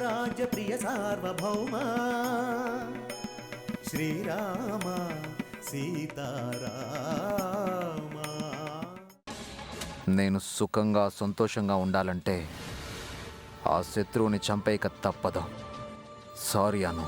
రాజ్య ప్రియ సార్వభౌమ శ్రీరామ సీతారామ. నేను సుఖంగా సంతోషంగా ఉండాలంటే ఆ శత్రువుని చంపేయక తప్పదు. సారీ అను.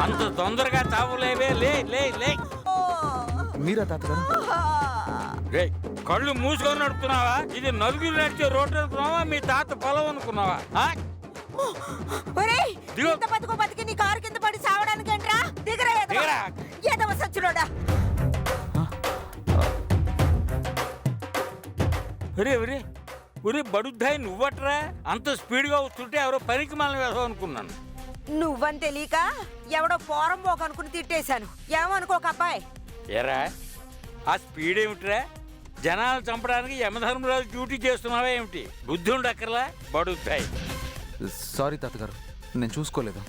అంత తొందరగా చావులేవే, లే లే లే. మీరా తాతగారు? కళ్ళు మూసుకొని నడుపుతున్నావా? ఇది నలుగురు నడిచే రోడ్డు అనుకున్నావా? మీ తాత పొలం అనుకున్నావా? బతికి నీ కారు కింద పడి సావడానికి ఏంట్రా? దిగరా ఏదవ సచ్చులోడా. ఒరే బడుద్దాయి, నువ్వట్రా అంత స్పీడ్గా వస్తుంటే ఎవరో పనికి మనం వేసావు అనుకున్నాను. నువ్వని తెలియక ఎవడో పోరం పోక అనుకుని తిట్టేశాను. ఏమనుకోక అబ్బాయి. ఏరా ఆ స్పీడ్ ఏమిట్రా? జనాలు చంపడానికి యమధర్మరాజు డ్యూటీ చేస్తున్నావా ఏమిటి? బుద్ధి ఉండక్కర్లా బడుద్దాయి. సారీ తాతగారు, నేను చూసుకోలేదు.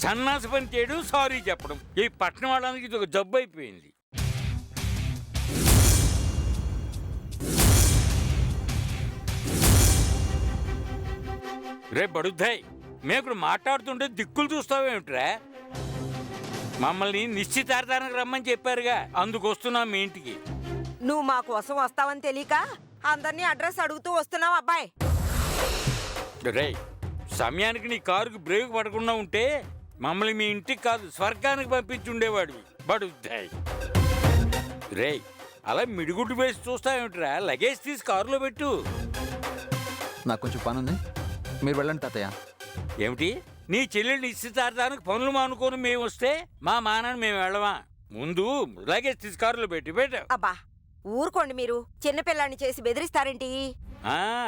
సన్నాసి పని చేయడం, సారీ చెప్పడం, ఈ పట్టణం వాళ్ళకి ఇది ఒక జబ్బు అయిపోయింది. రే బడుద్దాయి, మేము ఇప్పుడు మాట్లాడుతుంటే దిక్కులు చూస్తావేమిట్రా? మమ్మల్ని నిశ్చితార్థానికి రమ్మని చెప్పారుగా, అందుకు వస్తున్నాం మీ ఇంటికి. నువ్వు మా కోసం వస్తావని తెలియక అందరినీ అడ్రస్ అడుగుతూ వస్తున్నావు అబ్బాయి. రే సమయానికి నీ కారుకి బ్రేక్ పడకుండా ఉంటే మమ్మల్ని మీ ఇంటికి కాదు స్వర్గానికి పంపించి ఉండేవాడివి బడుద్దాయి. రే అలా మిడిగుడ్డు వేసి చూస్తావేమిట్రా? లగేజ్ తీసి కారులో పెట్టు. నాకు కొంచెం పని ఉంది, మీరు వెళ్ళండి తాతయ్య. ఏమిటి? నీ చెల్లెలు నిశ్చితార్థానికి పనులు మానుకొని మేము వస్తే మా మానాన్ని మేము వెళ్ళమా? ముందు లగేజ్ తీసి కారులో పెట్టు. అబ్బా ఊరుకోండి మీరు. చిన్నపిల్లాన్ని చేసి బెదిరిస్తారేంటి?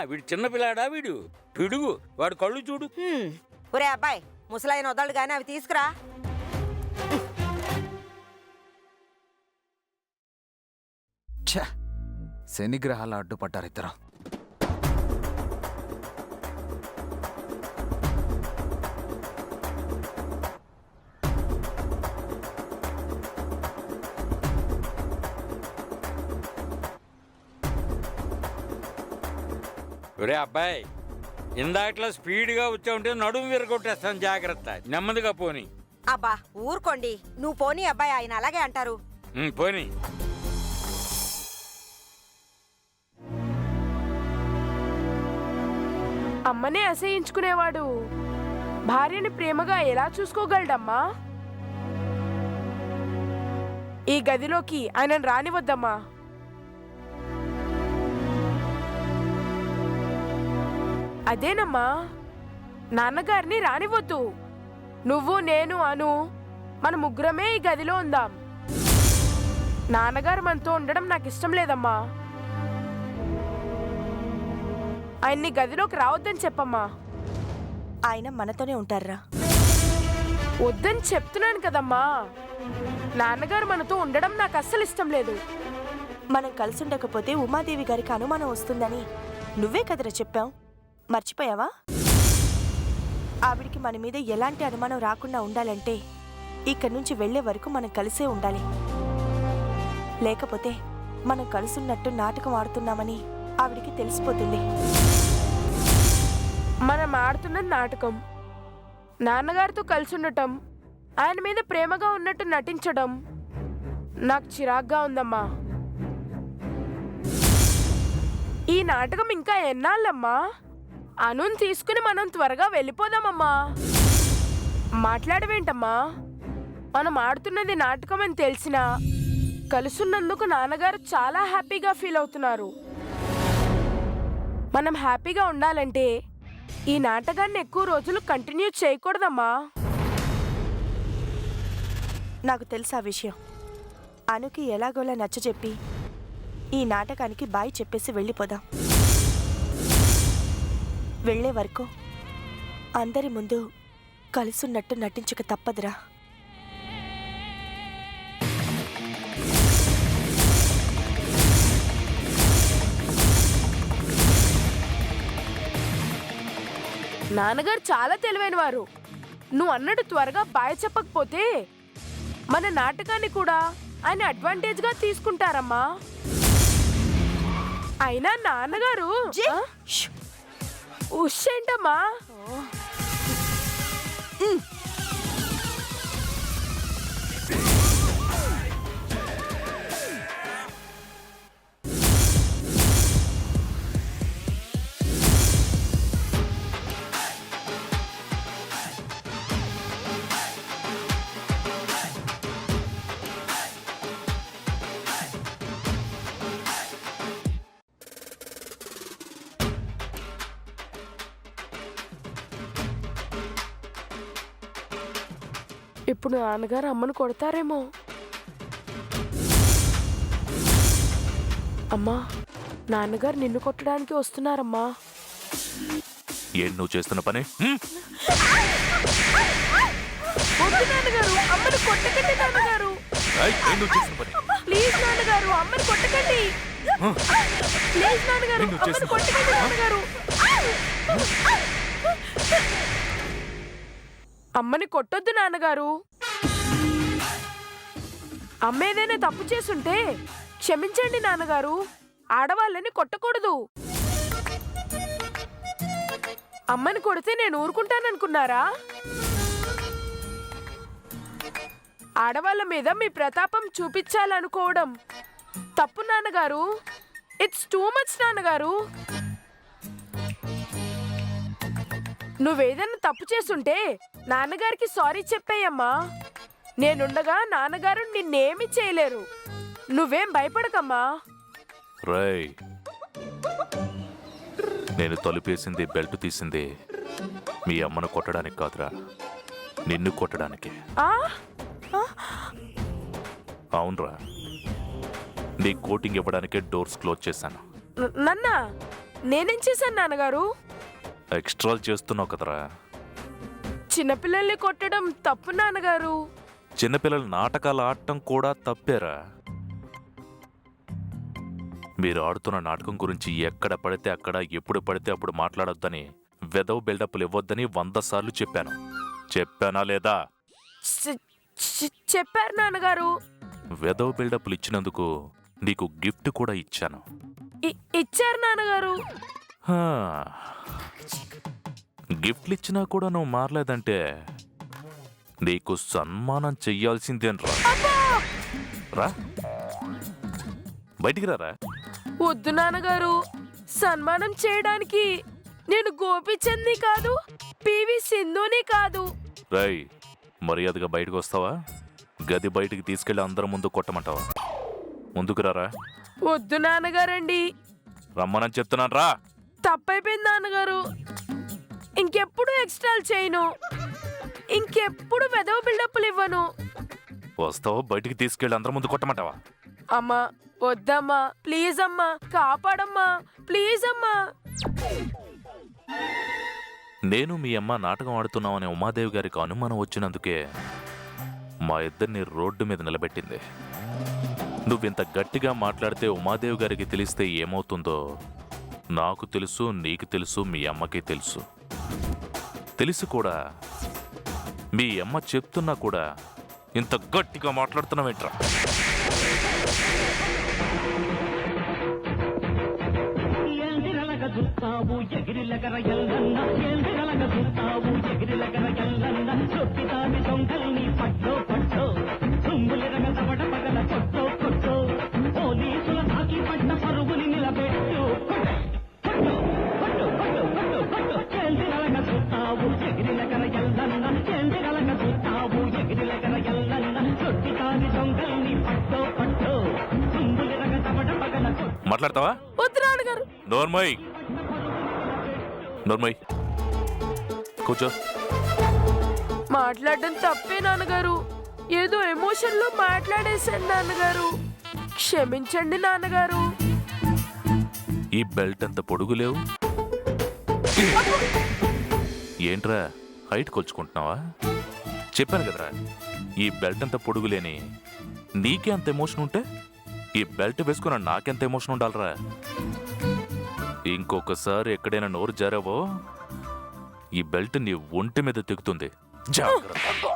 వీడు చిన్నపిల్లాడా? వీడు పిడుగు, వాడు కళ్ళు చూడు. ఒరే అబ్బాయి, ముసలాయన వదలడు గాని అవి తీసుకురా. శనిగ్రహాలు అడ్డుపడ్డారు ఇద్దరు. ఒరే అబ్బాయి, ఇందాకలా స్పీడ్గా వచ్చా ఉంటే నడుము విరగొట్టేస్తాను, జాగ్రత్త. నెమ్మదిగా పోని. అబ్బా ఊరుకోండి. నువ్వు పోనీ అబ్బాయి, ఆయన అలాగే అంటారు. పోని. అమ్మనే అసహించుకునేవాడు భార్యని ప్రేమగా ఎలా చూసుకోగలడమ్మా? ఈ గదిలోకి ఆయనను రానివద్దమ్మా. అదేనమ్మా, నాన్నగారిని రానివద్దు. నువ్వు, నేను, అను మన ముగ్గురమే ఈ గదిలో ఉందాం. నాన్నగారు మనతో ఉండడం నాకు ఇష్టం లేదమ్మా. ఆయన్ని గదిలోకి రావద్దని చెప్పమ్మా. ఆయన మనతోనే ఉంటారా? వద్దని చెప్తున్నాను కదమ్మా. నాన్నగారు మనతో ఉండడం నాకు అస్సలు ఇష్టం లేదు. మనం కలిసి ఉండకపోతే ఉమాదేవి గారికి అనుమానం వస్తుందని నువ్వే కదరా చెప్పావు. మర్చిపోయావా? ఆవిడికి మన మీద ఎలాంటి అనుమానం రాకుండా ఉండాలంటే ఇక్కడి నుంచి వెళ్లే వరకు మనం కలిసే ఉండాలి. లేకపోతే మనం కలుసున్నట్టు నాటకం ఆడుతున్నామని ఆవిడికి తెలిసిపోతుంది. మనం ఆడుతున్నది నాటకం. నాన్నగారితో కలిసి ఉండటం, ఆయన మీద ప్రేమగా ఉన్నట్టు నటించడం నాకు చిరాగ్గా ఉందమ్మా. ఈ నాటకం ఇంకా ఎన్నాళ్ళమ్మా? అనుని తీసుకుని మనం త్వరగా వెళ్ళిపోదామమ్మా. మాట్లాడవేంటమ్మా? మనం ఆడుతున్నది నాటకం అని తెలిసినా కలుసున్నందుకు నాన్నగారు చాలా హ్యాపీగా ఫీల్ అవుతున్నారు. మనం హ్యాపీగా ఉండాలంటే ఈ నాటకాన్ని ఎక్కువ రోజులు కంటిన్యూ చేయకూడదమ్మా. నాకు తెలుసా విషయం. అనుకి ఎలాగోలా నచ్చజెప్పి ఈ నాటకానికి బాయ్ చెప్పేసి వెళ్ళిపోదాం. వెళ్లే వరకు అందరి ముందు కలుసున్నట్టు నటించక తప్పదురా. నాన్నగారు చాలా తెలివైన వారు. నువ్వు అన్నట్టు త్వరగా బాయ్ చెప్పకపోతే మన నాటకాన్ని కూడా ఆయన అడ్వాంటేజ్ గా తీసుకుంటారమ్మా. అయినా నాన్నగారు జీ! ఆ? ఉష్ ఏంటమ్మా? ఇప్పుడు నాన్నగారు అమ్మను కొడతారేమో. అమ్మా, నాన్నగారు నిన్ను కొట్టడానికి వస్తున్నారమ్మా. ఏం నువ్వు చేస్తున్న పని? వద్దు నాన్నగారు, అమ్మని కొట్టకండి నాన్నగారు. ఏం నువ్వు చేస్తున్న పని? ప్లీజ్ నాన్నగారు, అమ్మని కొట్టకండి. ప్లీజ్ నాన్నగారు, నిన్ను అమ్మని చేసిన- కొట్టకండి నాన్నగారు. అమ్మని కొట్టొద్దు నాన్నగారు. అమ్మ ఏదైనా తప్పు చేసుంటే క్షమించండి నాన్నగారు. ఆడవాళ్ళని కొట్టకూడదు. అమ్మని కొడితే నేను ఊరుకుంటాననుకున్నారా? ఆడవాళ్ళ మీద మీ ప్రతాపం చూపించాలనుకోవడం తప్పు నాన్నగారు. ఇట్స్ టూ మచ్ నాన్నగారు. నువ్వేదైనా తప్పు చేసుంటే నాన్నగారికి సారీ చెప్పేయమ్మా. నేనుండగా నాన్నగారు నిన్నేమి చేయలేరు. నువ్వేం భయపడకమ్మా. రేయ్, నేను తలుపేసింది, బెల్ట్ తీసింది మీ అమ్మను కొట్టడానికి కాదురా, నిన్ను కొట్టడానికి. ఆ? అవునరా, నీ కోటింగ్ ఇవ్వడానికే డోర్స్ క్లోజ్ చేశాను. నన్న నేనేం చేశాను నాన్నగారు? ఎక్స్ట్రాలు చేస్తున్నావు కదరా. చిన్నపిల్లల్ని కొట్టడం తప్పు నాన్నగారు. చిన్నపిల్లల నాటకాలు ఆడటం కూడా తప్పేరా. మీరు ఆడుతున్న నాటకం గురించి ఎక్కడ పడితే అక్కడ, ఎప్పుడు పడితే అప్పుడు మాట్లాడొద్దని, వెదవ్ బిల్డప్లు ఇవ్వొద్దని 100 సార్లు చెప్పాను. చెప్పానా లేదా? చెప్పారు నాన్నగారు. వెదవ్ బిల్డప్లు ఇచ్చినందుకు నీకు గిఫ్ట్ కూడా ఇచ్చాను. ఇచ్చారు నాన్నగారు. హా. గిఫ్ట్లు ఇచ్చినా కూడా నువ్వు మారలేదంటే నీకు సన్మానం చెయ్యాల్సిందేనరా. రా, బయటికి రారా. వద్దు నాన్నగారు, సన్మానం చేయడానికి నేను గోపిచంద్ని కాదు, పివి సింధుని కాదు. రై, మర్యాదగా బయటకు వస్తావా? గది బయటికి తీసుకెళ్లి అందరం ముందు కొట్టమంటావా? ముందుకు రారా. వద్దు నాన్నగారండి, రమ్మనని చెప్తున్నాను రా. తప్పైపోయింది నాన్నగారు. ఇంకెప్పుడు ఎక్స్ట్రాలు చేయను. ఇంకెప్పుడు వెదవ బిల్డప్లు ఇవ్వను. వస్తావా? బయటికి తీసుకెళ్లి అందరం ముందు కొట్టమంటావా? అమ్మా వద్దమ్మా, ప్లీజ్ అమ్మా, కాపాడమ్మా, ప్లీజ్ అమ్మా. నేను మీ అమ్మ నాటకం ఆడుతున్నామనే ఉమాదేవి గారికి అనుమానం వచ్చినందుకే మా ఇద్దరిని రోడ్డు మీద నిలబెట్టింది. నువ్వింత గట్టిగా మాట్లాడితే ఉమాదేవి గారికి తెలిస్తే ఏమవుతుందో నాకు తెలుసు, నీకు తెలుసు, మీ అమ్మకి తెలుసు. తెలుసు కూడా. మీ అమ్మ చెప్తున్నా కూడా ఇంత గట్టిగా మాట్లాడుతున్నావేంట్రా? చూస్తావు ఎగిరిలగర ఎల్లన్న ఎందిరలగ చూస్తావు ఎగిరిలగర ఎల్లన్న చొప్పితామి దొంగల్ని పట్టో పట్టో తుంగులిరగ తవడ పగల కొట్టో కొట్టో పోలీసుల తాకి పట్ట పరుగుని నిలబెట్టు కొట్టు కొట్టు కొట్టు కొట్టు కొట్టు ఎందిరలగ చూస్తావు ఎగిరిలగర ఎల్లన్న ఎందిరలగ చూస్తావు ఎగిరిలగర ఎల్లన్న చొప్పితామి దొంగల్ని పట్టో పట్టో తుంగులిరగ తవడ పగల కొట్టు. మాట్లాడతావా? వద్దు నాన్నగారు. నోర్మయ్, నోర్మయ్, కూర్చో. మాట్లాడడం తప్పే నాన్నగారు. ఏదో ఎమోషన్లో మాట్లాడేశాను నాన్నగారు. క్షమించండి నాన్నగారు. ఈ బెల్ట్ అంత పొడుగు లేవు. ఏంట్రా, హైట్ కొలుచుకుంటున్నావా? చెప్పాను కదరా, ఈ బెల్ట్ అంత పొడుగు లేని నీకే అంత ఎమోషన్ ఉంటే ఈ బెల్ట్ వేసుకున్న నాకెంత ఎమోషన్ ఉండాలరా? ఇంకొకసారి ఎక్కడైనా నోరు జారావో ఈ బెల్ట్ నీ ఒంటి మీద తెగుతుంది. జాగ్రత్త.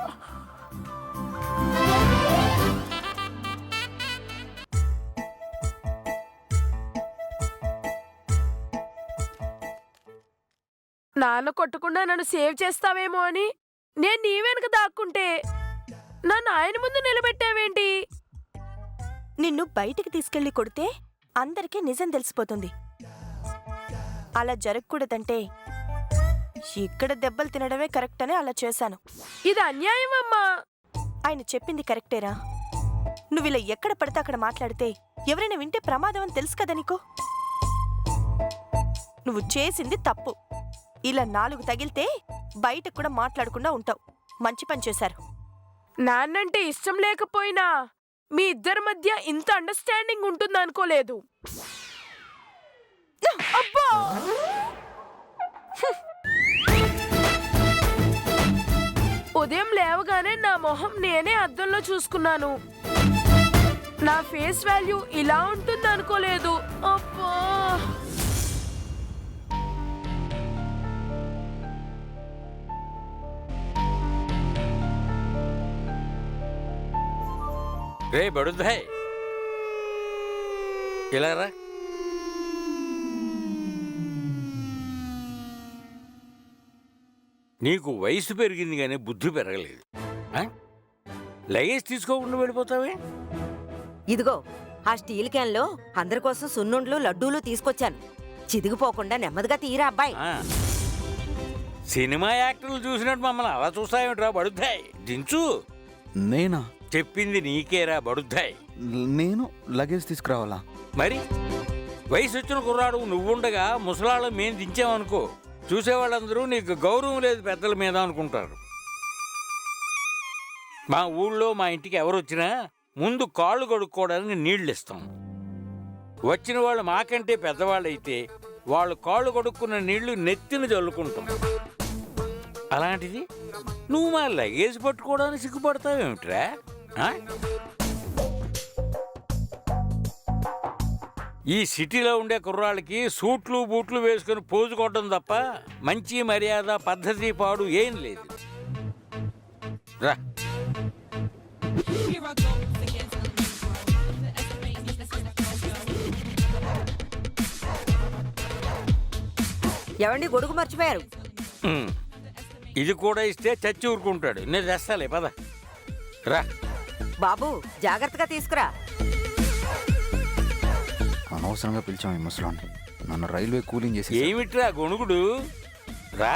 నాన్న కొట్టకుండా నన్ను సేవ్ చేస్తావేమో అని నేను నీ వెనక దాక్కుంటే నన్ను ఆయన ముందు నిలబెట్టావేంటి? నిన్ను బయటికి తీసుకెళ్లి కొడితే అందరికీ నిజం తెలిసిపోతుంది. అలా జరగకూడదంటే ఇక్కడ దెబ్బలు తినడమే కరెక్ట్ అని అలా చేశాను. ఇది అన్యాయం అమ్మా. ఆయన చెప్పింది కరెక్టేరా. నువ్వు ఇలా ఎక్కడ పడితే అక్కడ మాట్లాడితే ఎవరైనా వింటే ప్రమాదం అని తెలుసు కదా నీకు. నువ్వు చేసింది తప్పు. ఇలా 4 తగిలితే బయటకు కూడా మాట్లాడకుండా ఉంటావు. మంచి పని చేశారు. నాన్నంటే ఇష్టం లేకపోయినా మీ ఇద్దరి మధ్య ఇంత అండర్స్టాండింగ్ ఉంటుందనుకోలేదు. అబ్బా! ఉదయం లేవగానే నా మొహం నేనే అద్దంలో చూసుకున్నాను. నా ఫేస్ వాల్యూ ఇలా ఉంటుంది అనుకోలేదు. అబ్బా! రే బడుద్దాయ్, ఇలా రా. నీకు వయసు పెరిగింది కానీ బుద్ధి పెరగలేదు. లగేజ్ తీసుకోకుండా వెళ్ళిపోతావే? ఇదిగో ఆ స్టీల్ క్యాన్లో అందరి కోసం సున్నుండ్లు లడ్డూలు తీసుకొచ్చాను. చిదిగిపోకుండా నెమ్మదిగా తీరా అబ్బాయి. సినిమా యాక్టర్లు చూసినట్టు మమ్మల్ని అలా చూస్తాయేమిట్రా బడుద్దాయ్? దించు. నేనా? చెప్పింది నీకేరా బడుద్దాయ్. నేను లగేజ్ తీసుకురావాలా? మరి వయసు వచ్చిన కుర్రాడు నువ్వుండగా ముసలాళ్ళం మేం దించామనుకో, చూసేవాళ్ళందరూ నీకు గౌరవం లేదు పెద్దల మీద అనుకుంటారు. మా ఊళ్ళో మా ఇంటికి ఎవరు వచ్చినా ముందు కాళ్ళు కడుక్కోవడానికి నీళ్ళు ఇస్తాం. వచ్చిన వాళ్ళు మాకంటే పెద్దవాళ్ళైతే వాళ్ళు కాళ్ళు కడుక్కున్న నీళ్లు నెత్తిన చల్లుకుంటాం. అలాంటిది నువ్వు మా లగేజ్ పట్టుకోవడానికి సిగ్గుపడతావేమిట్రా? ఈ సిటీలో ఉండే కుర్రాళ్ళకి సూట్లు బూట్లు వేసుకుని పోజు కొట్టడం తప్ప మంచి మర్యాద పద్ధతి పాడు ఏం లేదు. రా. ఎవండి గొడుగు మర్చిపోయారు. ఇది కూడా ఇస్తే చచ్చి ఊరుకుంటాడు. నేను తెస్తాలే, పద. రా బాబు, జాగ్రత్తగా తీసుకురా. అనవసరంగా పిలిచాం ఈ ముసలాన్ని. నన్ను రైల్వే కూలింగ్ చేసి. ఏమిట్రా గొణుగుడు? రా.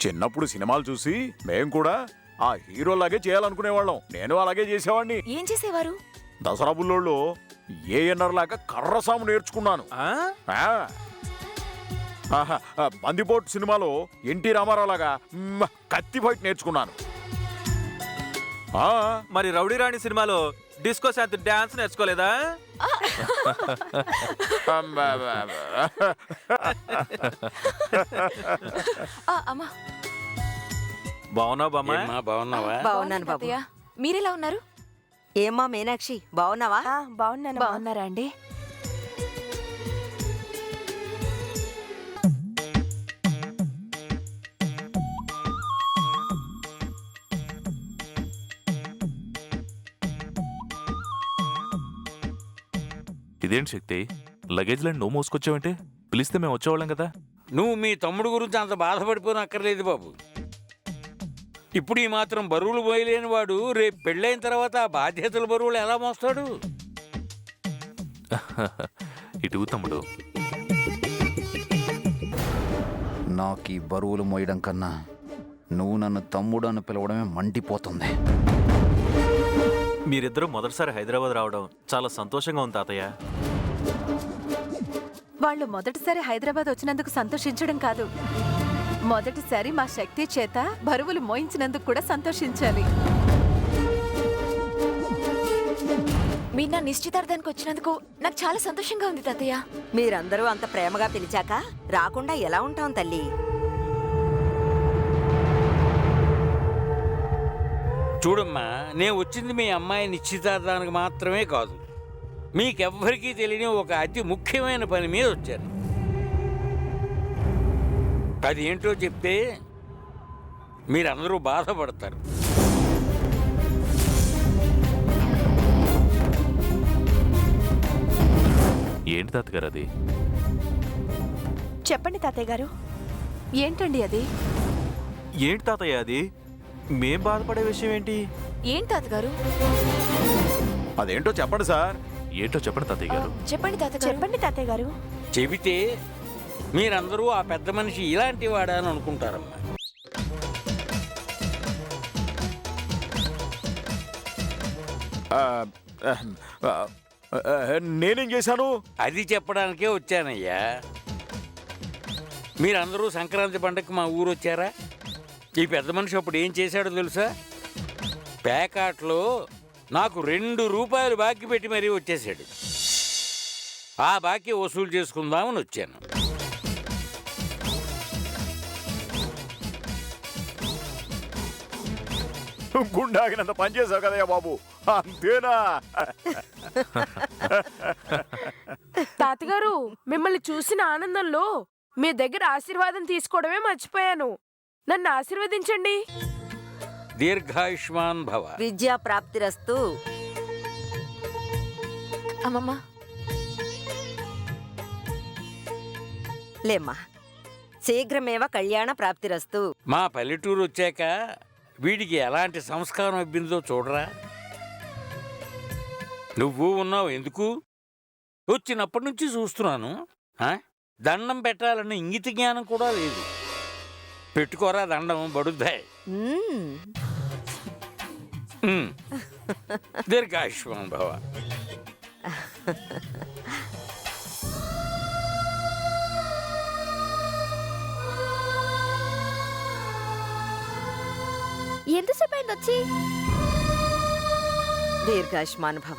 చిన్నప్పుడు సినిమాలు చూసి మేం కూడా ఆ హీరోలాగే చేయాలనుకునేవాళ్ళం. నేను అలాగే చేసేవాడిని. ఏం చేసేవారు? దసరా బుల్లోళ్ళు ఏఎన్ఆర్ లాగా కర్రసాము నేర్చుకున్నాను. బందిపోటు సినిమాలో ఎన్టీ రామారావు లాగా కత్తి ఫైట్ నేర్చుకున్నాను. మరి రౌడీ రాణి సినిమాలో డిస్కో శాంతి డాన్స్ నేర్చుకోలేదా? బాగున్నావు బామ్మ? బాగున్నావా? బాగున్నాను బాబు. మీరెలా ఉన్నారు? ఏమ్మా మీనాక్షి, బాగున్నావా? బాగున్నాను. బాగున్నారా అండి? ఇదేంటి శక్తి, లగేజ్లను నువ్వు మోసుకొచ్చావంటే? పిలిస్తే మేము వచ్చేవాళ్ళం కదా. నువ్వు మీ తమ్ముడు గురించి అంత బాధపడిపోనక్కర్లేదు బాబు. ఇప్పుడు ఈ మాత్రం బరువులు మోయలేని వాడు రేపు పెళ్ళైన తర్వాత ఆ బాధ్యతల బరువులు ఎలా మోస్తాడు? ఇటు తమ్ముడు. నాకు ఈ బరువులు మోయడం కన్నా నువ్వు నన్ను తమ్ముడు అని పిలవడమే మండిపోతుంది. మీరిద్దరూ మొదటిసారి హైదరాబాద్ రావడం చాలా సంతోషంగా ఉంది తాతయ్య. వాళ్ళు మొదటిసారి హైదరాబాద్ వచ్చినందుకు సంతోషించడం కాదు, మొదటిసారి మా శక్తి చేత బరువులు మోయించినందుకు కూడా సంతోషించాలి. మీరు నా నిశ్చితార్థానికి వచ్చినందుకు నాకు చాలా సంతోషంగా ఉంది తాతయ్య. మీరందరూ అంత ప్రేమగా పిలిచాక రాకుండా ఎలా ఉంటాం తల్లి? చూడమ్మా, నేను వచ్చింది మీ అమ్మాయి నిశ్చితార్థానికి మాత్రమే కాదు, మీకెవ్వరికీ తెలియని ఒక అతి ముఖ్యమైన పని మీద వచ్చాను. అది ఏంటో చెప్తే మీరందరూ బాధపడతారు. ఏంటి తాతగారు అది? చెప్పండి తాతయ్య గారు. ఏంటండి అది? ఏంటి తాతయ్య అది? మేం బాధపడే విషయం ఏంటి? ఏంటి తాతగారు? అదేంటో చెప్పండి సార్. ఏంటో చెప్పండి తాతయ్య గారు. చెప్పండి తాతగారు. చెప్పండి తాతయ్య గారు. చెబితే మీరందరూ ఆ పెద్ద మనిషి ఇలాంటి వాడా అని అనుకుంటారమ్మా. ఆ, ఆ, ఆ, ఆ, నేనేం చేశాను? అది చెప్పడానికే వచ్చానయ్యా. మీరందరూ సంక్రాంతి పండగకి మా ఊరు వచ్చారా? ఈ పెద్ద మనిషి అప్పుడు ఏం చేశాడో తెలుసా? పేకాట్లో నాకు 2 రూపాయలు బాకీ పెట్టి మరీ వచ్చేసాడు. ఆ బాకీ వసూలు చేసుకుందామని వచ్చాను. గుండాగినంత పని చేశావు కదయ్యా బాబు, అంతేనా? తాతగారు, మిమ్మల్ని చూసిన ఆనందంలో మీ దగ్గర ఆశీర్వాదం తీసుకోవడమే మర్చిపోయాను. నన్ను ఆశీర్వదించండి. దీర్ఘాయుష్మాన్ భవ. విద్యా ప్రాప్తిరస్తు. అమ్మమ్మ, లేమ్మా, శీఘ్రమేవ కళ్యాణ ప్రాప్తిరస్తు. మా పల్లెటూరు వచ్చాక వీడికి ఎలాంటి సంస్కారం అబ్బిందో చూడరా. నువ్వు ఉన్నావు ఎందుకు? వచ్చినప్పటి నుంచి చూస్తున్నాను. దండం పెట్టాలన్న ఇంగిత జ్ఞానం కూడా లేదు. పెట్టుకోరా దండం, బడుద్దాయి. దీర్ఘాయుష్మాన్ భవ. ఎంతసేపు అయింది వచ్చి? దీర్ఘాయుష్మాన్ భవ.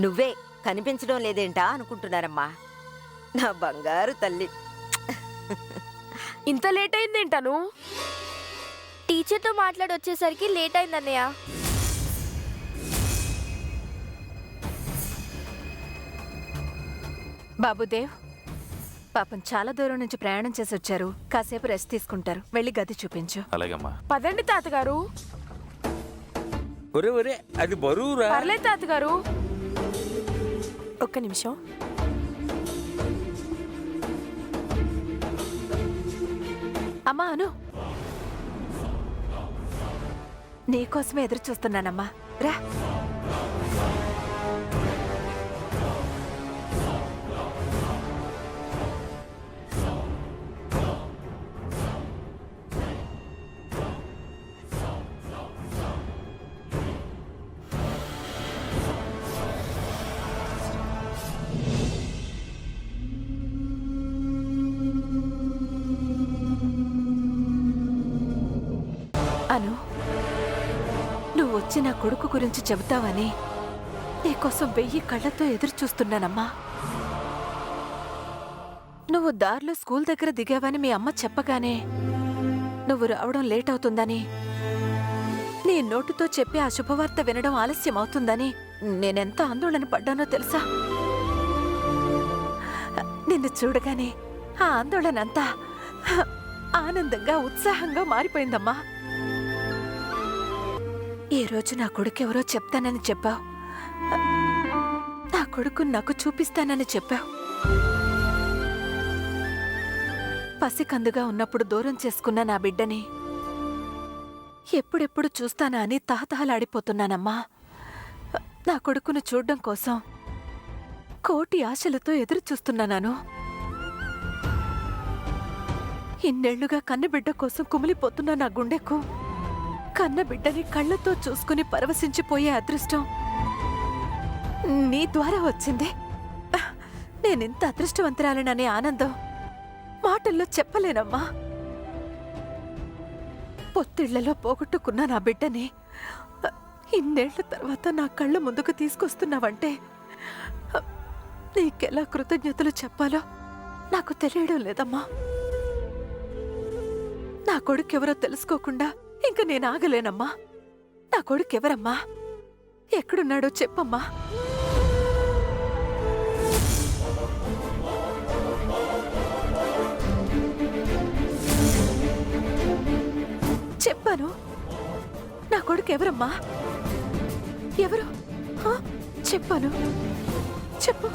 నువ్వే కనిపించడం లేదేంటా అనుకుంటున్నారమ్మా, నా బంగారు తల్లి. ఇంత లేట్ అయిందేంటను? టీచర్తో మాట్లాడి వచ్చేసరికి లేట్ అయింది అన్నయ్య. బాబుదేవ్, పాపం చాలా దూరం నుంచి ప్రయాణం చేసి వచ్చారు. కాసేపు రెస్ట్ తీసుకుంటారు. వెళ్ళి గది చూపించు. అలాగమ్మా. పదండి తాతగారు. ఒరే ఒరే, అది బరువురా. పర్లేదు తాతగారు. ఒక్క నిమిషం. అమ్మా అను, నీకోసమే ఎదురు చూస్తున్నానమ్మా. రా. అను, నువ్వు వచ్చి నా కొడుకు గురించి చెబుతావని నీకోసం 1000 కళ్ళతో ఎదురు చూస్తున్నానమ్మా. నువ్వు దారిలో స్కూల్ దగ్గర దిగావని మీ అమ్మ చెప్పగానే నువ్వు రావడం లేట్ అవుతుందని, నీ నోటితో చెప్పి ఆ శుభవార్త వినడం ఆలస్యం అవుతుందని నేనెంత ఆందోళన పడ్డానో తెలుసా? నిన్ను చూడగానే ఆ ఆందోళన అంతా ఆనందంగా, ఉత్సాహంగా మారిపోయిందమ్మా. ఈ రోజు నా కొడుకెవరో చెప్తానని చెప్పావు. నా కొడుకు నాకు చూపిస్తానని చెప్పావు. పసికందుగా ఉన్నప్పుడు దూరం చేసుకున్న నా బిడ్డని ఎప్పుడెప్పుడు చూస్తానా అని తహతహలాడిపోతున్నానమ్మా. నా కొడుకును చూడ్డం కోసం కోటి ఆశలతో ఎదురు చూస్తున్నాను. ఇన్నేళ్లుగా కన్నబిడ్డ కోసం కుమిలిపోతున్న నా గుండెకు కన్నబిడ్డని కళ్ళతో చూసుకుని పరవశించిపోయే అదృష్టం నీ ద్వారా వచ్చింది. నేనింత అదృష్టవంతురాలననే ఆనందం మాటల్లో చెప్పలేనమ్మా. పొత్తిళ్లలో పోగొట్టుకున్న నా బిడ్డని ఇన్నేళ్ల తర్వాత నా కళ్ళ ముందుకు తీసుకొస్తున్నావంటే నీకెలా కృతజ్ఞతలు చెప్పాలో నాకు తెలియడం లేదమ్మా. నా కొడుకెవరో తెలుసుకోకుండా ఇంక నేను ఆగలేనమ్మా. నా కొడుకెవరమ్మా? ఎక్కడున్నాడో చెప్పమ్మా. చెప్పాను. నా కొడుకెవరమ్మా? ఎవరు? చెప్పాను. చెప్పు.